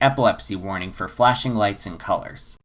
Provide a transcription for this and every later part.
Epilepsy warning for flashing lights and colors.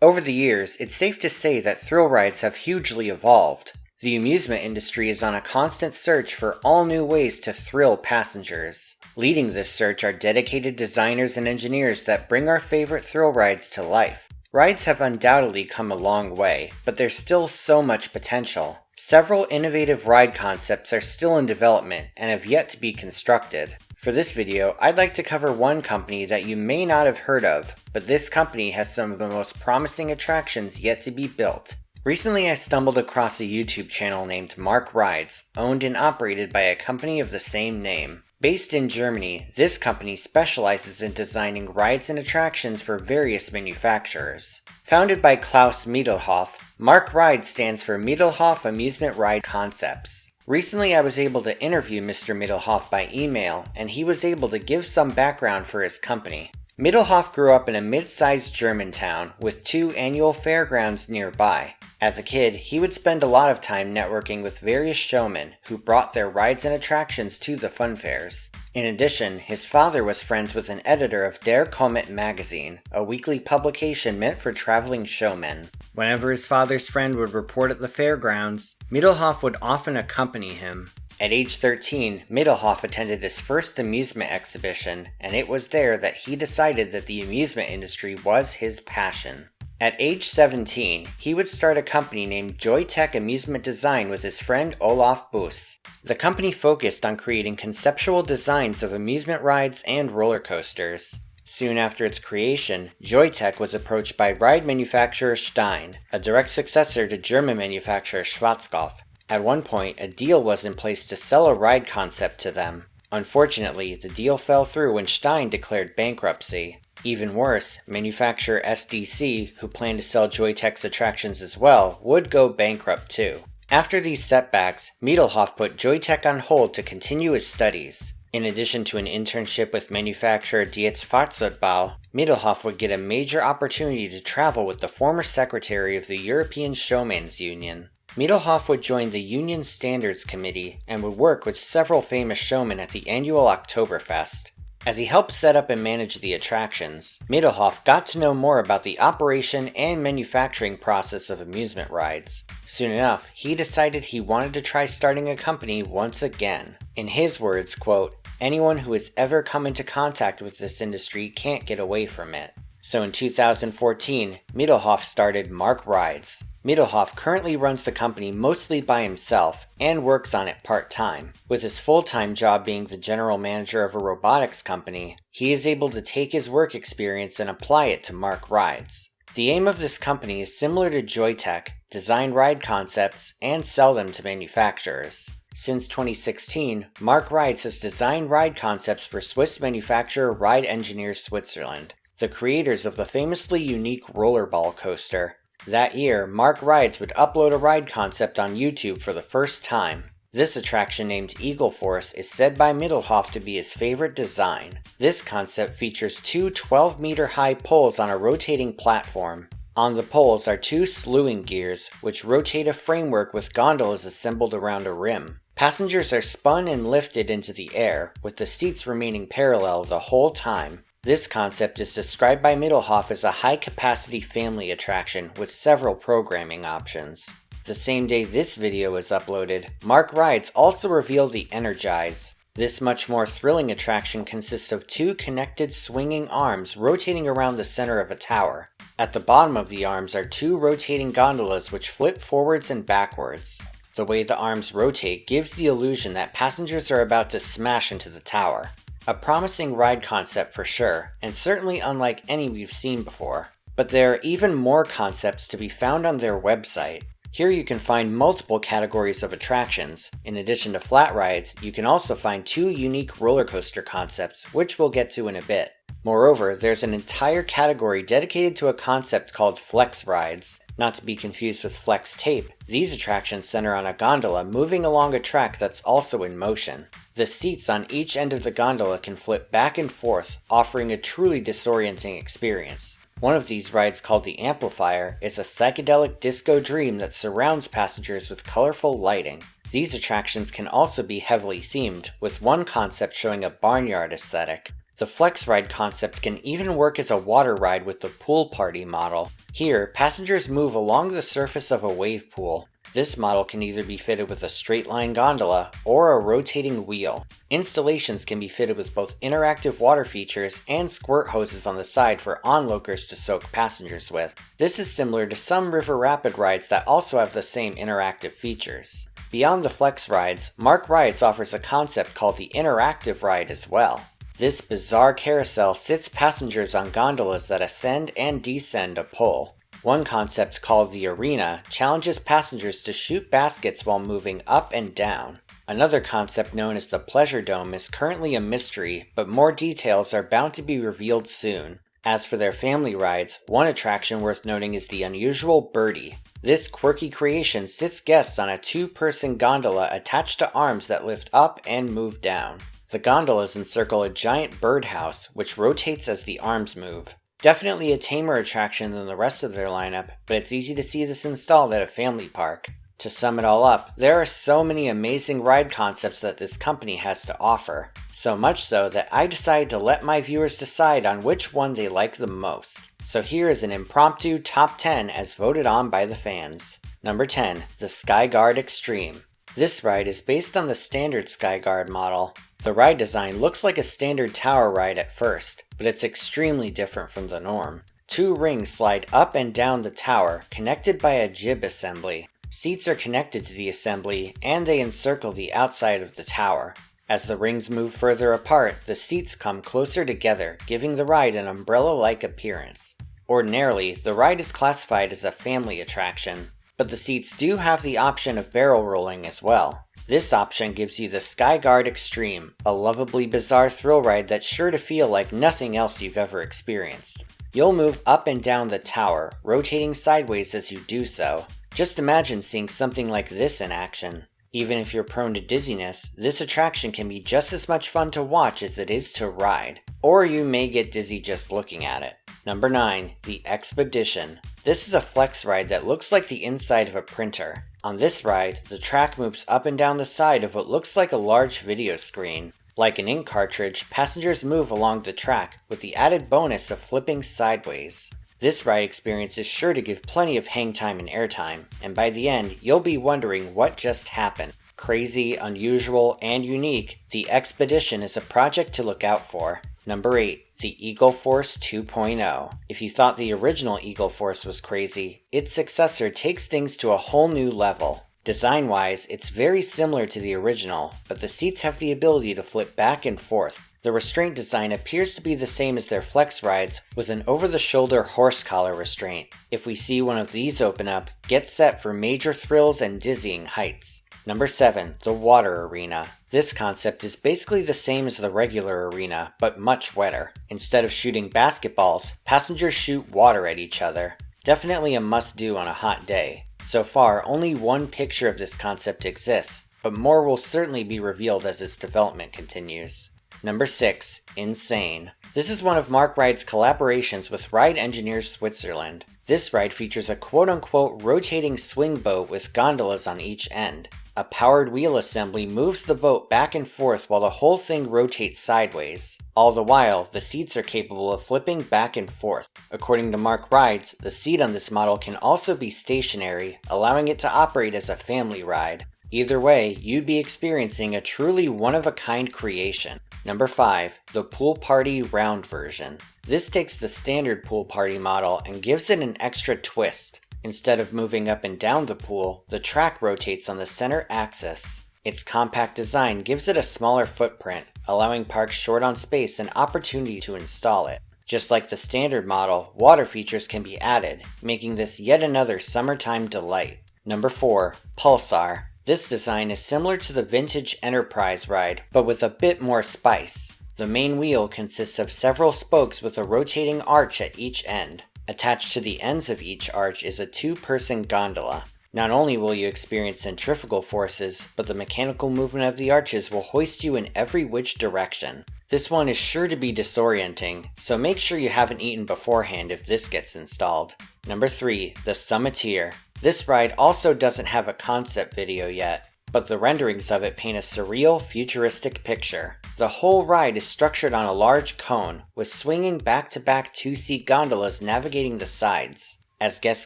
Over the years, it's safe to say that thrill rides have hugely evolved. The amusement industry is on a constant search for all new ways to thrill passengers. Leading this search are dedicated designers and engineers that bring our favorite thrill rides to life. Rides have undoubtedly come a long way, but there's still so much potential. Several innovative ride concepts are still in development and have yet to be constructed. For this video, I'd like to cover one company that you may not have heard of, but this company has some of the most promising attractions yet to be built. Recently I stumbled across a YouTube channel named Marc Rides, owned and operated by a company of the same name. Based in Germany, this company specializes in designing rides and attractions for various manufacturers. Founded by Klaus Miedelhoff, Marc Rides stands for Miedelhoff Amusement Ride Concepts. Recently I was able to interview Mr. Miedelhoff by email, and he was able to give some background for his company. Miedelhoff grew up in a mid-sized German town with 2 annual fairgrounds nearby. As a kid, he would spend a lot of time networking with various showmen who brought their rides and attractions to the fun fairs. In addition, his father was friends with an editor of Der Comet magazine, a weekly publication meant for traveling showmen. Whenever his father's friend would report at the fairgrounds, Miedelhoff would often accompany him. At age 13, Miedelhoff attended his first amusement exhibition, and it was there that he decided that the amusement industry was his passion. At age 17, he would start a company named Joytech Amusement Design with his friend Olaf Buss. The company focused on creating conceptual designs of amusement rides and roller coasters. Soon after its creation, Joytech was approached by ride manufacturer Stein, a direct successor to German manufacturer Schwarzkopf. At one point, a deal was in place to sell a ride concept to them. Unfortunately, the deal fell through when Stein declared bankruptcy. Even worse, manufacturer SDC, who planned to sell Joytech's attractions as well, would go bankrupt too. After these setbacks, Miedelhoff put Joytech on hold to continue his studies. In addition to an internship with manufacturer Dietz Fahrzeugbau, Miedelhoff would get a major opportunity to travel with the former secretary of the European Showmen's Union. Miedelhoff would join the Union Standards Committee and would work with several famous showmen at the annual Oktoberfest. As he helped set up and manage the attractions, Miedelhoff got to know more about the operation and manufacturing process of amusement rides. Soon enough, he decided he wanted to try starting a company once again. In his words, quote, "Anyone who has ever come into contact with this industry can't get away from it." So in 2014, Miedelhoff started Marc Rides. Miedelhoff currently runs the company mostly by himself and works on it part-time. With his full-time job being the general manager of a robotics company, he is able to take his work experience and apply it to Marc Rides. The aim of this company is similar to Joytech: design ride concepts and sell them to manufacturers. Since 2016, Marc Rides has designed ride concepts for Swiss manufacturer Ride Engineers Switzerland, the creators of the famously unique rollerball coaster. That year, Marc Rides would upload a ride concept on YouTube for the first time. This attraction, named Eagle Force, is said by Miedelhoff to be his favorite design. This concept features 2 12-meter-high poles on a rotating platform. On the poles are 2 slewing gears, which rotate a framework with gondolas assembled around a rim. Passengers are spun and lifted into the air, with the seats remaining parallel the whole time. This concept is described by Miedelhoff as a high-capacity family attraction with several programming options. The same day this video was uploaded, Marc Rides also revealed the Energize. This much more thrilling attraction consists of 2 connected swinging arms rotating around the center of a tower. At the bottom of the arms are 2 rotating gondolas which flip forwards and backwards. The way the arms rotate gives the illusion that passengers are about to smash into the tower. A promising ride concept for sure, and certainly unlike any we've seen before. But there are even more concepts to be found on their website. Here you can find multiple categories of attractions. In addition to flat rides, you can also find 2 unique roller coaster concepts, which we'll get to in a bit. Moreover, there's an entire category dedicated to a concept called flex rides. Not to be confused with flex tape, these attractions center on a gondola moving along a track that's also in motion. The seats on each end of the gondola can flip back and forth, offering a truly disorienting experience. One of these rides, called the Amplifier, is a psychedelic disco dream that surrounds passengers with colorful lighting. These attractions can also be heavily themed, with one concept showing a barnyard aesthetic. The Flex Ride concept can even work as a water ride with the Pool Party model. Here, passengers move along the surface of a wave pool. This model can either be fitted with a straight line gondola or a rotating wheel. Installations can be fitted with both interactive water features and squirt hoses on the side for onlookers to soak passengers with. This is similar to some river rapid rides that also have the same interactive features. Beyond the Flex Rides, Marc Rides offers a concept called the Interactive Ride as well. This bizarre carousel sits passengers on gondolas that ascend and descend a pole. One concept called the Arena challenges passengers to shoot baskets while moving up and down. Another concept known as the Pleasure Dome is currently a mystery, but more details are bound to be revealed soon. As for their family rides, one attraction worth noting is the unusual Birdie. This quirky creation sits guests on a two-person gondola attached to arms that lift up and move down. The gondolas encircle a giant birdhouse, which rotates as the arms move. Definitely a tamer attraction than the rest of their lineup, but it's easy to see this installed at a family park. To sum it all up, there are so many amazing ride concepts that this company has to offer. So much so that I decided to let my viewers decide on which one they like the most. So here is an impromptu top 10 as voted on by the fans. Number 10, the Skyguard Extreme. This ride is based on the standard Skyguard model. The ride design looks like a standard tower ride at first, but it's extremely different from the norm. Two rings slide up and down the tower, connected by a jib assembly. Seats are connected to the assembly, and they encircle the outside of the tower. As the rings move further apart, the seats come closer together, giving the ride an umbrella-like appearance. Ordinarily, the ride is classified as a family attraction, but the seats do have the option of barrel rolling as well. This option gives you the Skyguard Extreme, a lovably bizarre thrill ride that's sure to feel like nothing else you've ever experienced. You'll move up and down the tower, rotating sideways as you do so. Just imagine seeing something like this in action. Even if you're prone to dizziness, this attraction can be just as much fun to watch as it is to ride. Or you may get dizzy just looking at it. Number 9, the Expedition. This is a flex ride that looks like the inside of a printer. On this ride, the track moves up and down the side of what looks like a large video screen. Like an ink cartridge, passengers move along the track, with the added bonus of flipping sideways. This ride experience is sure to give plenty of hang time and airtime, and by the end, you'll be wondering what just happened. Crazy, unusual, and unique, the Expedition is a project to look out for. Number 8, the Eagle Force 2.0. If you thought the original Eagle Force was crazy, its successor takes things to a whole new level. Design-wise, it's very similar to the original, but the seats have the ability to flip back and forth. The restraint design appears to be the same as their flex rides, with an over-the-shoulder horse collar restraint. If we see one of these open up, get set for major thrills and dizzying heights. Number 7, the Water Arena. This concept is basically the same as the regular arena, but much wetter. Instead of shooting basketballs, passengers shoot water at each other. Definitely a must-do on a hot day. So far, only one picture of this concept exists, but more will certainly be revealed as its development continues. Number 6, Insane. This is one of Marc Rides' collaborations with Ride Engineers Switzerland. This ride features a quote-unquote rotating swing boat with gondolas on each end. A powered wheel assembly moves the boat back and forth while the whole thing rotates sideways. All the while, the seats are capable of flipping back and forth. According to Marc Rides, the seat on this model can also be stationary, allowing it to operate as a family ride. Either way, you'd be experiencing a truly one-of-a-kind creation. Number 5, the Pool Party Round version. This takes the standard Pool Party model and gives it an extra twist. Instead of moving up and down the pool, the track rotates on the center axis. Its compact design gives it a smaller footprint, allowing parks short on space an opportunity to install it. Just like the standard model, water features can be added, making this yet another summertime delight. Number 4, Pulsar. This design is similar to the vintage Enterprise ride, but with a bit more spice. The main wheel consists of several spokes with a rotating arch at each end. Attached to the ends of each arch is a two-person gondola. Not only will you experience centrifugal forces, but the mechanical movement of the arches will hoist you in every which direction. This one is sure to be disorienting, so make sure you haven't eaten beforehand if this gets installed. Number 3, the Summiteer. This ride also doesn't have a concept video yet, but the renderings of it paint a surreal, futuristic picture. The whole ride is structured on a large cone, with swinging back-to-back two-seat gondolas navigating the sides. As guests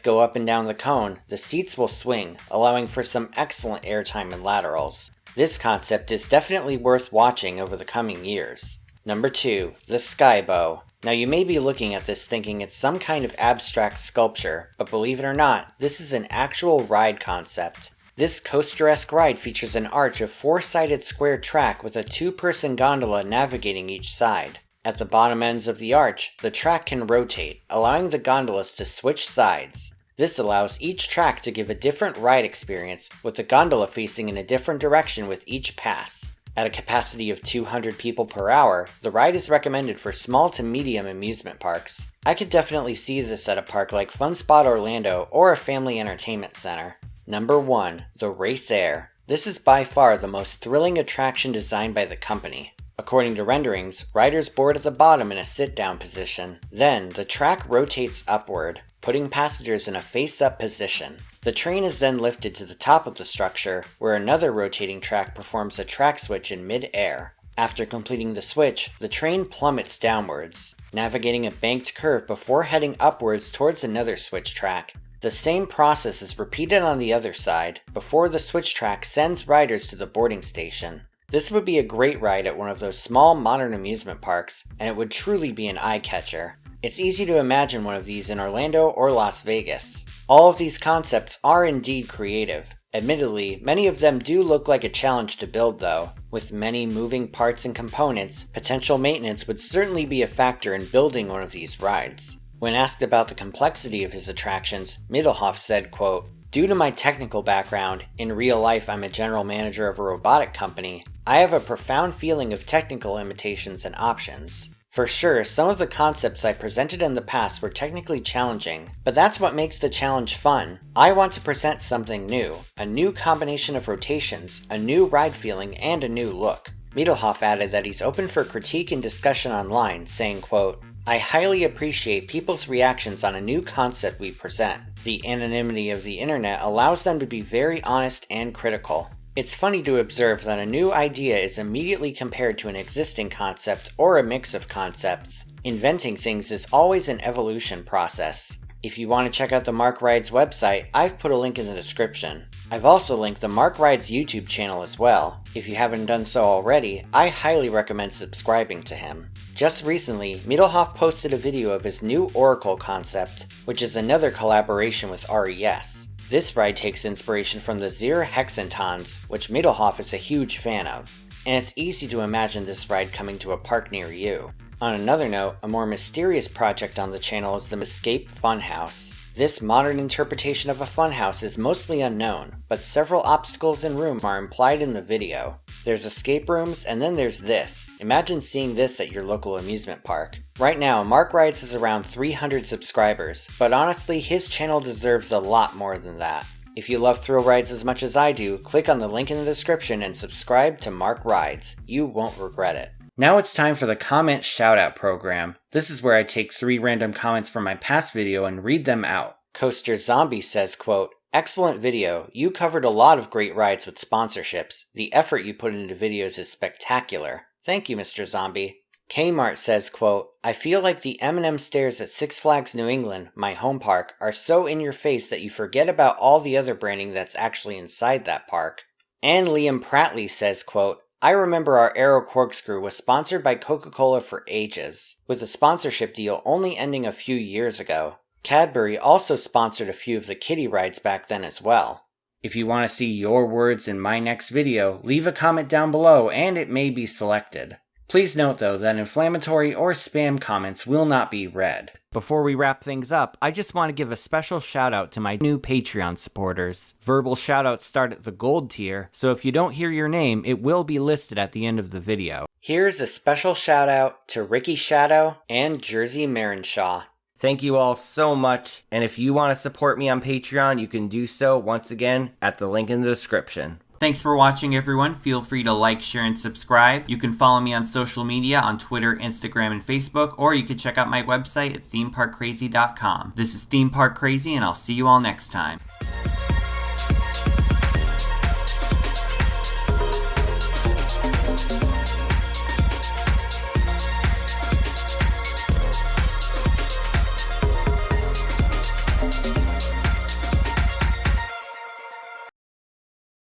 go up and down the cone, the seats will swing, allowing for some excellent airtime and laterals. This concept is definitely worth watching over the coming years. Number 2. The Skybow. Now you may be looking at this thinking it's some kind of abstract sculpture, but believe it or not, this is an actual ride concept. This coaster-esque ride features an arch of 4-sided square track with a 2-person gondola navigating each side. At the bottom ends of the arch, the track can rotate, allowing the gondolas to switch sides. This allows each track to give a different ride experience, with the gondola facing in a different direction with each pass. At a capacity of 200 people per hour, the ride is recommended for small to medium amusement parks. I could definitely see this at a park like Fun Spot Orlando or a family entertainment center. Number 1. The Race Air. This is by far the most thrilling attraction designed by the company. According to renderings, riders board at the bottom in a sit-down position. Then, the track rotates upward, putting passengers in a face-up position. The train is then lifted to the top of the structure, where another rotating track performs a track switch in mid-air. After completing the switch, the train plummets downwards, navigating a banked curve before heading upwards towards another switch track. The same process is repeated on the other side, before the switch track sends riders to the boarding station. This would be a great ride at one of those small modern amusement parks, and it would truly be an eye-catcher. It's easy to imagine one of these in Orlando or Las Vegas. All of these concepts are indeed creative. Admittedly, many of them do look like a challenge to build though. With many moving parts and components, potential maintenance would certainly be a factor in building one of these rides. When asked about the complexity of his attractions, Middelhoff said, quote, "Due to my technical background, in real life I'm a general manager of a robotic company, I have a profound feeling of technical limitations and options. For sure, some of the concepts I presented in the past were technically challenging, but that's what makes the challenge fun. I want to present something new, a new combination of rotations, a new ride feeling, and a new look." Middelhoff added that he's open for critique and discussion online, saying, quote, "I highly appreciate people's reactions on a new concept we present. The anonymity of the internet allows them to be very honest and critical. It's funny to observe that a new idea is immediately compared to an existing concept or a mix of concepts. Inventing things is always an evolution process. If you want to check out the Marc Rides website, I've put a link in the description. I've also linked the Marc Rides YouTube channel as well. If you haven't done so already, I highly recommend subscribing to him. Just recently, Middelhoff posted a video of his new Oracle concept, which is another collaboration with RES. This ride takes inspiration from the Zero Hexentons, which Middelhoff is a huge fan of, and it's easy to imagine this ride coming to a park near you. On another note, a more mysterious project on the channel is the Escape Funhouse. This modern interpretation of a funhouse is mostly unknown, but several obstacles and rooms are implied in the video. There's escape rooms, and then there's this. Imagine seeing this at your local amusement park. Right now, Marc Rides is around 300 subscribers, but honestly, his channel deserves a lot more than that. If you love thrill rides as much as I do, click on the link in the description and subscribe to Marc Rides. You won't regret it. Now it's time for the comment shoutout program. This is where I take 3 random comments from my past video and read them out. Coaster Zombie says, quote, "Excellent video. You covered a lot of great rides with sponsorships. The effort you put into videos is spectacular. Thank you, Mr. Zombie." Kmart says, quote, "I feel like the M&M stairs at Six Flags New England, my home park, are so in your face that you forget about all the other branding that's actually inside that park." And Liam Prattley says, quote, "I remember our Aero Corkscrew was sponsored by Coca-Cola for ages, with the sponsorship deal only ending a few years ago. Cadbury also sponsored a few of the kiddie rides back then as well." If you want to see your words in my next video, leave a comment down below and it may be selected. Please note though that inflammatory or spam comments will not be read. Before we wrap things up, I just want to give a special shout out to my new Patreon supporters. Verbal shoutouts start at the gold tier, so if you don't hear your name, it will be listed at the end of the video. Here's a special shout out to Ricky Shadow and Jersey Marenshaw. Thank you all so much, and if you want to support me on Patreon, you can do so once again at the link in the description. Thanks for watching, everyone. Feel free to like, share, and subscribe. You can follow me on social media on Twitter, Instagram, and Facebook, or you can check out my website at themeparkcrazy.com. This is Theme Park Crazy, and I'll see you all next time.